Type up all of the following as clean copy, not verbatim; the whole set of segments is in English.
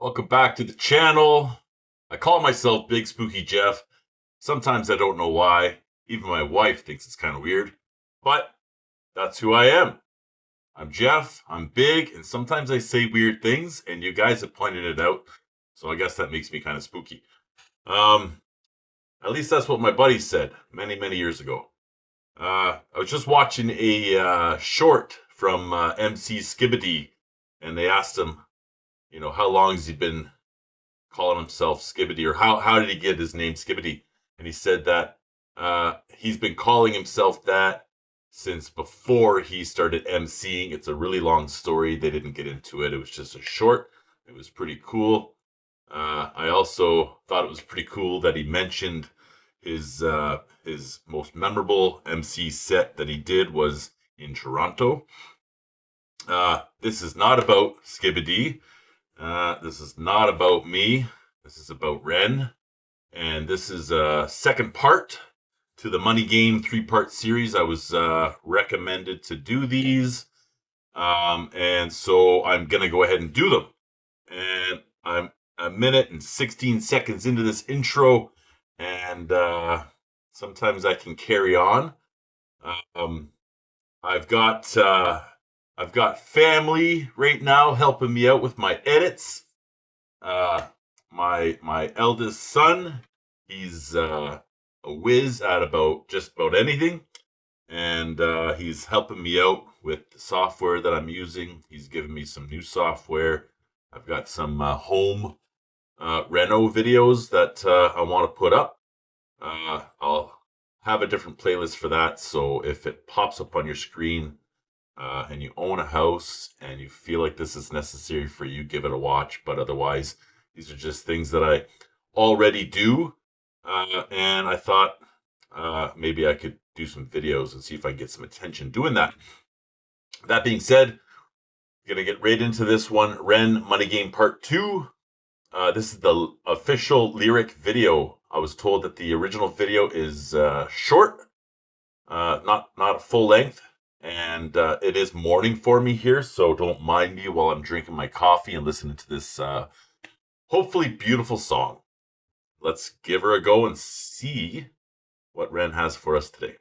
Welcome back to the channel. I call myself Big Spooky Jeff. Sometimes I don't know why. Even my wife thinks it's kind of weird. But that's who I am. I'm Jeff, I'm big, and sometimes I say weird things, and you guys have pointed it out. So I guess that makes me kind of spooky. At least that's what my buddy said many, many years ago. I was just watching a short from MC Skibidi, and they asked him, how long has he been calling himself Skibidi, or how did he get his name Skibidi? And he said that he's been calling himself that since before he started MCing. It's a really long story. They didn't get into it. It was just a short. It was pretty cool. I also thought it was pretty cool that he mentioned his most memorable MC set that he did was in Toronto. This is not about Skibidi. This is not about me. This is about Ren. And this is a second part to the Money Game 3-part series. I was recommended to do these. And so I'm going to go ahead and do them. And I'm a minute and 16 seconds into this intro. And sometimes I can carry on. I've got family right now helping me out with my edits. My eldest son, he's a whiz at just about anything, and he's helping me out with the software that I'm using. He's giving me some new software. I've got some home reno videos that I want to put up. I'll have a different playlist for that, so if it pops up on your screen and you own a house and you feel like this is necessary for you, give it a watch. But otherwise, these are just things that I already do. And I thought maybe I could do some videos and see if I can get some attention doing that. That being said, I'm going to get right into this one. Ren Money Game Part 2. This is the official lyric video. I was told that the original video is short, not a full length. And it is morning for me here, so don't mind me while I'm drinking my coffee and listening to this hopefully beautiful song. Let's give her a go and see what Ren has for us today.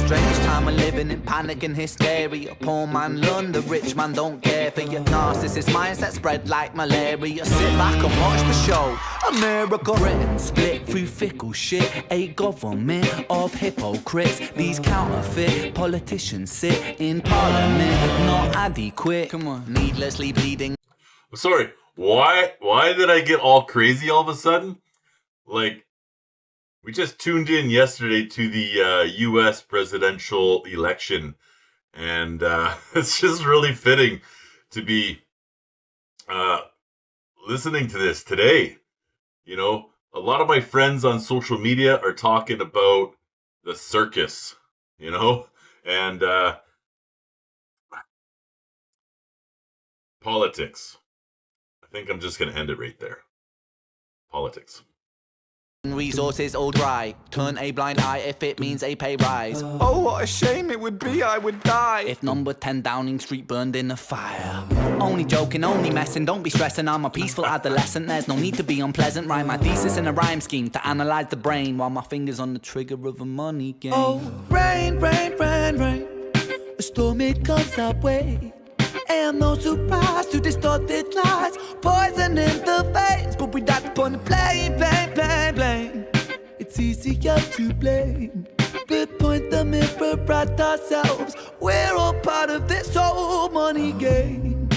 Strange time we're living in, panic and hysteria. Poor man learn, the rich man don't care for your narcissist mindset spread like malaria. Sit back and watch the show. America, Britain split through fickle shit. A government of hypocrites. These counterfeit politicians sit in parliament, not adequate. Come on, needlessly bleeding. Sorry, why did I get all crazy all of a sudden? We just tuned in yesterday to the U.S. presidential election, and it's just really fitting to be listening to this today. A lot of my friends on social media are talking about the circus, and politics. I think I'm just going to end it right there. Politics. Resources all dry. Turn a blind eye if it means a pay rise. Oh, what a shame it would be, I would die if number 10 Downing Street burned in a fire. Only joking, only messing, don't be stressing. I'm a peaceful adolescent, there's no need to be unpleasant. Write my thesis in a rhyme scheme to analyze the brain while my fingers on the trigger of a money game. Oh, rain, rain, rain, rain, a storm it comes our way. And no surprise to distorted lies, poison in the veins, but we died upon the blame. It's easier to blame, but point the mirror at ourselves. We're all part of this whole money game.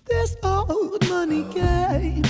This old money game.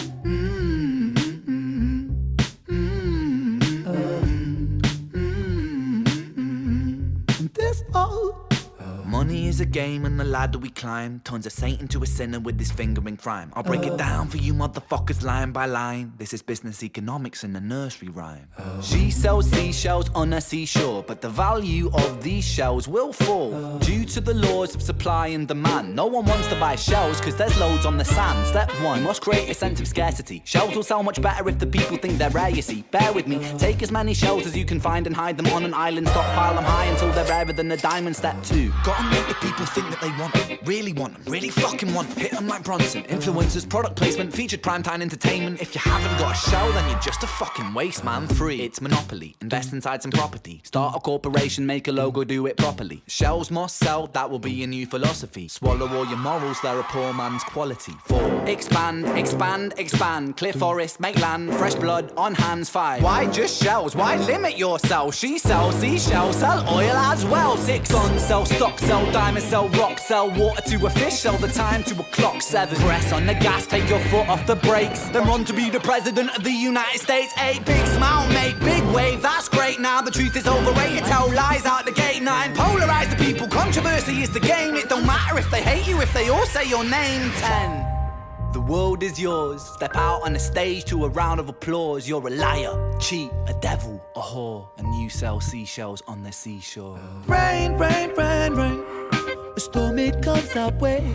Money is a game and the ladder we climb turns a saint into a sinner with his finger in crime. I'll break it down for you motherfuckers line by line. This is business economics in a nursery rhyme. She sells seashells on a seashore, but the value of these shells will fall due to the laws of supply and demand. No one wants to buy shells because there's loads on the sand. Step one, you must create a sense of scarcity. Shells will sell much better if the people think they're rare, you see. Bear with me, take as many shells as you can find and hide them on an island. Stockpile them high until they're rarer than a diamond. Step two, gotta make the people think that they want them, really want them, really fucking want them. Hit them like Bronson. Influencers, product placement, featured primetime entertainment. If you haven't got a shell, then you're just a fucking waste, man. Free, it's monopoly. Invest inside some property. Start a corporation, make a logo, do it properly. Shells must sell, that will be a new philosophy. Swallow all your morals, they're a poor man's quality. 4. Expand, expand, expand. Clear forest, make land, fresh blood on hands. 5. Why just shells? Why limit yourself? She sells seashells, sell oil as well. 6. Guns, sell stock, sell diamonds, sell rock, sell water to a fish, sell the time to a clock. 7. Press on the gas, take your foot off the brakes, then run to be the president of the United States. 8. Big smile, make big wave, that's great. Now the truth is overrated, tell lies out the gate. 9. Polarize the people, controversy is the game. It don't matter if they hate you, if they all say your name. 10. The world is yours. Step out on the stage to a round of applause. You're a liar, cheat, a devil, a whore, and you sell seashells on the seashore. Rain, rain, rain, rain. A storm, it comes our way.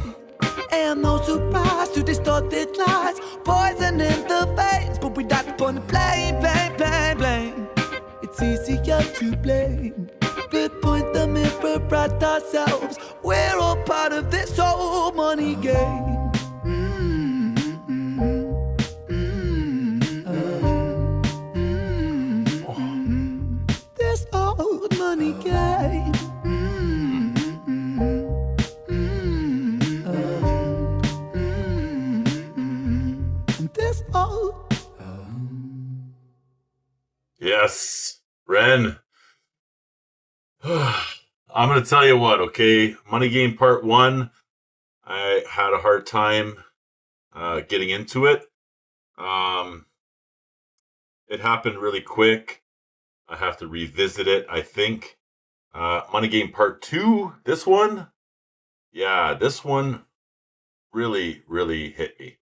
And no surprise to distorted lies. Poison in the veins, but we die upon the blame, blame, blame, blame. It's easier to blame, but point the mirror at ourselves. We're all part of this whole money game. This old money game. This old. Yes, Ren. I'm going to tell you what, okay? Money Game Part 1, I had a hard time getting into it. It happened really quick. I have to revisit it, I think. Money Game Part 2, this one, this one really, really hit me.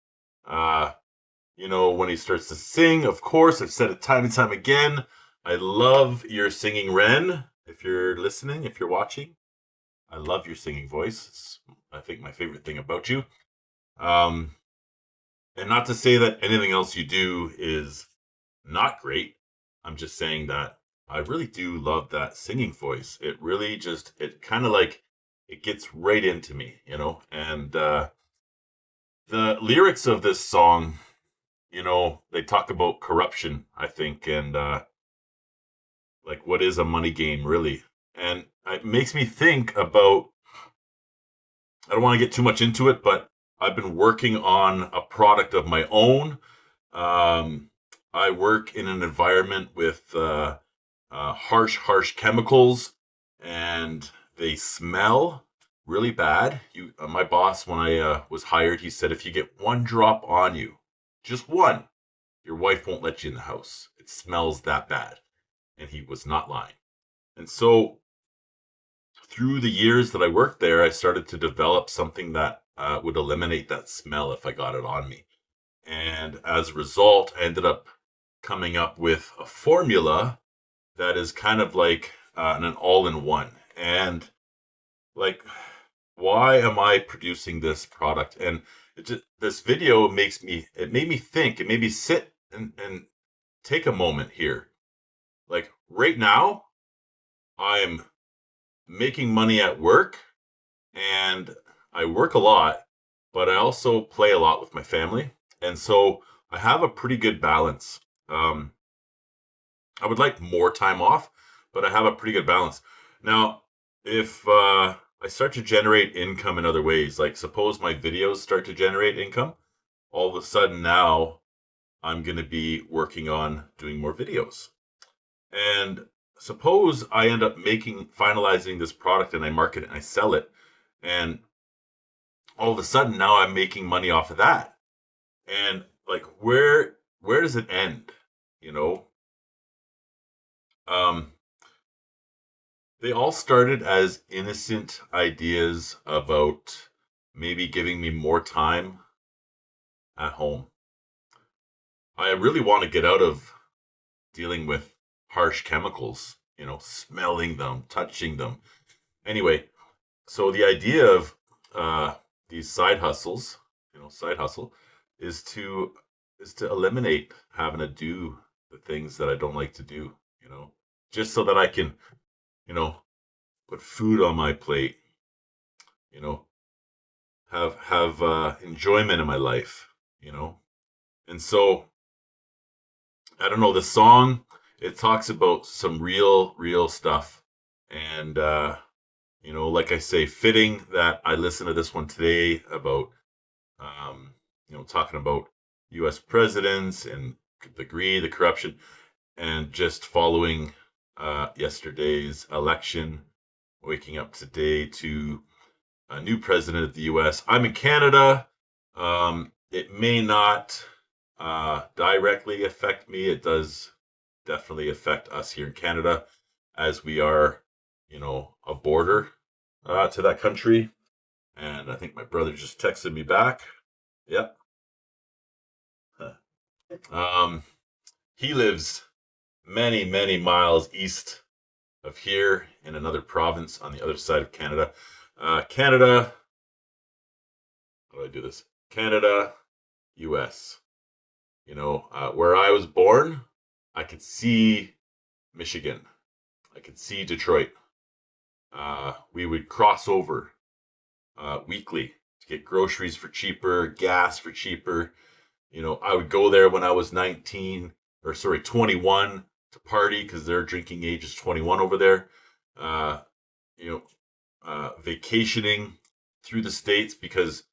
You know, when he starts to sing, of course, I've said it time and time again, I love your singing, Ren. If you're listening, if you're watching, I love your singing voice. It's, I think, my favorite thing about you. And not to say that anything else you do is not great. I'm just saying that I really do love that singing voice. It really just, it kind of like, it gets right into me, you know? And the lyrics of this song, you know, they talk about corruption, I think, and like, what is a money game, really? And it makes me think about, I don't want to get too much into it, but I've been working on a product of my own. I work in an environment with harsh chemicals, and they smell really bad. My boss, when I was hired, he said, if you get one drop on you, just one, your wife won't let you in the house. It smells that bad. And he was not lying. And so through the years that I worked there, I started to develop something that would eliminate that smell if I got it on me. And as a result, I ended up coming up with a formula that is kind of like an all-in-one. And like, why am I producing this product? And this video made me think, it made me sit and take a moment here. Like right now, I'm making money at work, and I work a lot, but I also play a lot with my family. And so I have a pretty good balance. I would like more time off, but I have a pretty good balance. Now, if I start to generate income in other ways, like suppose my videos start to generate income, all of a sudden now I'm going to be working on doing more videos. And suppose I end up finalizing this product, and I market it and I sell it. And all of a sudden now I'm making money off of that. And like, where does it end? You know? They all started as innocent ideas about maybe giving me more time at home. I really want to get out of dealing with harsh chemicals, smelling them, touching them. Anyway, so the idea of these side hustles, side hustle, is to eliminate having to do the things that I don't like to do, just so that I can, put food on my plate, you know, have enjoyment in my life, And so I don't know, the song, it talks about some real stuff. And like I say, fitting that I listened to this one today about talking about US presidents and the greed, the corruption, and just following yesterday's election, waking up today to a new president of the US. I'm in Canada. It may not directly affect me. It does definitely affect us here in Canada, as we are, a border to that country. And I think my brother just texted me back. Yep. He lives many miles east of here in another province on the other side of Canada. Canada. How do I do this? Canada, US. Where I was born, I could see Michigan. I could see Detroit. We would cross over weekly to get groceries for cheaper, gas for cheaper. I would go there when I was 21 to party, because their drinking age is 21 over there. Vacationing through the States because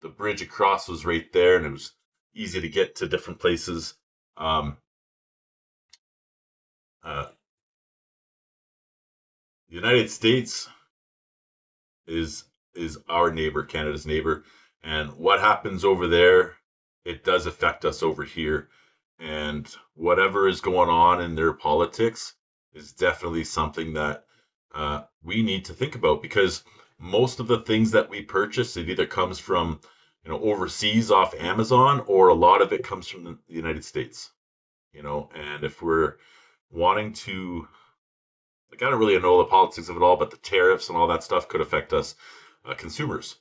the bridge across was right there and it was easy to get to different places. The United States is our neighbor, Canada's neighbor, and what happens over there, it does affect us over here. And whatever is going on in their politics is definitely something that we need to think about, because most of the things that we purchase, it either comes from overseas off Amazon, or a lot of it comes from the United States. And if we're wanting to, I don't really know the politics of it all, but the tariffs and all that stuff could affect us consumers.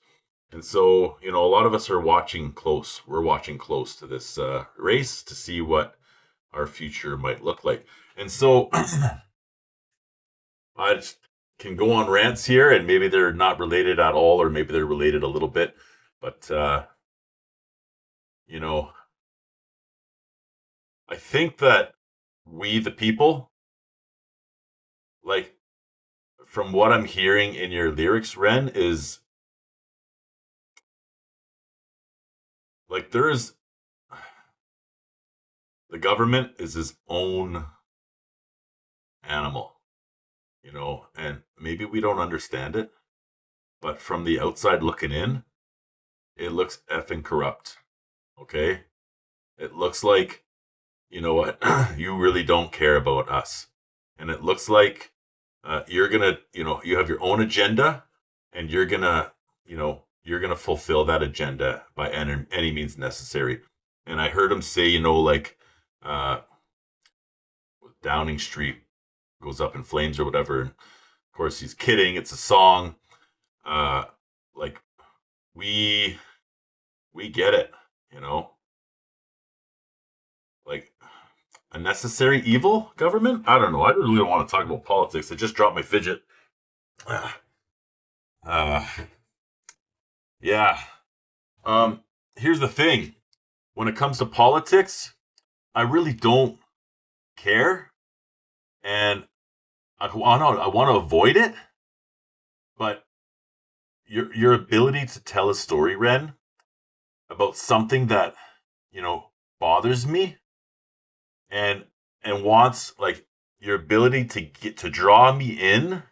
And so, a lot of us are watching close. We're watching close to this race to see what our future might look like. And so I just can go on rants here, and maybe they're not related at all, or maybe they're related a little bit. But, I think that we, the people, from what I'm hearing in your lyrics, Ren, is the government is his own animal, and maybe we don't understand it, but from the outside looking in, it looks effing corrupt. Okay? It looks like, what, you really don't care about us. And it looks like you're going to, you have your own agenda, and you're going to, fulfill that agenda by any means necessary. And I heard him say, Downing Street goes up in flames or whatever. And of course, he's kidding. It's a song. We get it, a necessary evil government? I don't know. I really don't want to talk about politics. I just dropped my fidget. Yeah. Here's the thing. When it comes to politics, I really don't care. And I want to avoid it. But your ability to tell a story, Ren, about something that, bothers me, and wants, your ability to draw me in,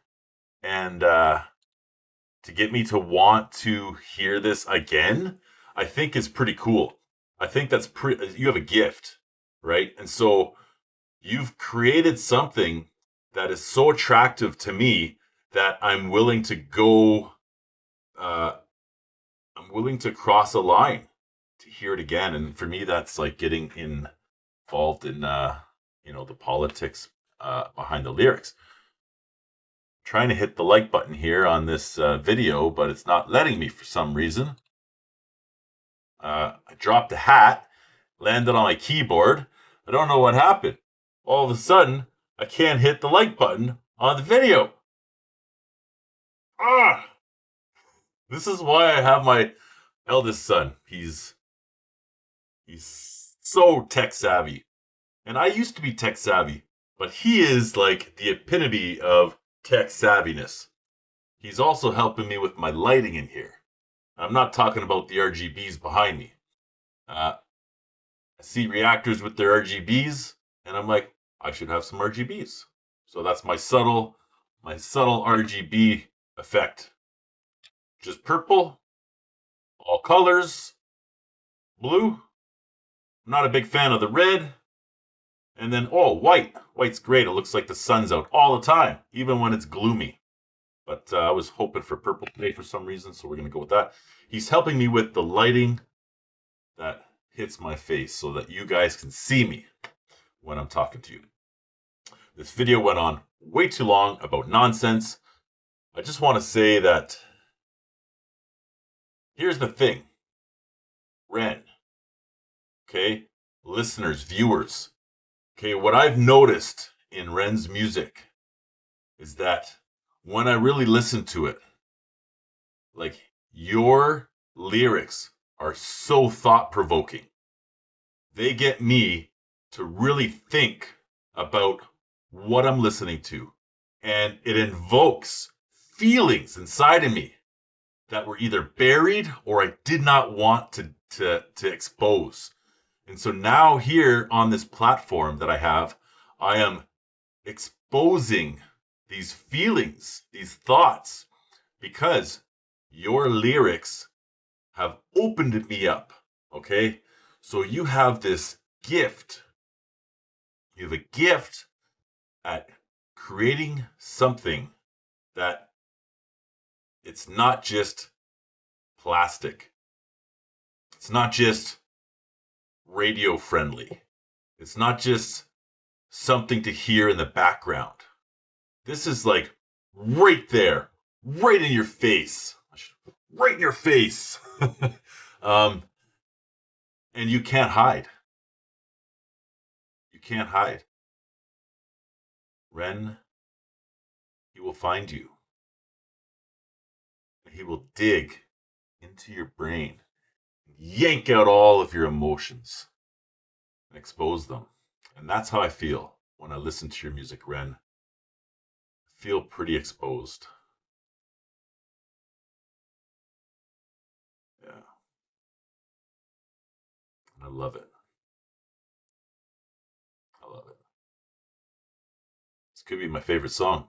and to get me to want to hear this again, I think is pretty cool. I think that's you have a gift, right? And so you've created something that is so attractive to me that I'm willing to go, I'm willing to cross a line to hear it again. And for me, that's like getting involved in, the politics behind the lyrics. Trying to hit the like button here on this video, but it's not letting me for some reason. I dropped a hat, landed on my keyboard. I don't know what happened. All of a sudden, I can't hit the like button on the video. This is why I have my eldest son. He's so tech savvy. And I used to be tech savvy, but he is like the epitome of tech savviness. He's also helping me with my lighting in here. I'm not talking about the RGBs behind me. I see reactors with their RGBs, and I'm like, I should have some RGBs. So that's my subtle RGB effect. Just purple, all colors, blue. I'm not a big fan of the red. And then, white. White's great. It looks like the sun's out all the time, even when it's gloomy. But I was hoping for purple today for some reason, so we're going to go with that. He's helping me with the lighting that hits my face so that you guys can see me when I'm talking to you. This video went on way too long about nonsense. I just want to say that here's the thing. Ren, okay, listeners, viewers, okay, what I've noticed in Ren's music is that when I really listen to it, like, your lyrics are so thought-provoking. They get me to really think about what I'm listening to. And it invokes feelings inside of me that were either buried or I did not want to expose. And so now here on this platform that I have, I am exposing these feelings, these thoughts, because your lyrics have opened me up, okay? So you have this gift. You have a gift at creating something that it's not just plastic. It's not just radio friendly. It's not just something to hear in the background. This is like right there, right in your face. Right in your face. And you can't hide. You can't hide. Ren, he will find you. He will dig into your brain, yank out all of your emotions, and expose them. And that's how I feel when I listen to your music, Ren. I feel pretty exposed. Yeah. I love it. I love it. This could be my favorite song.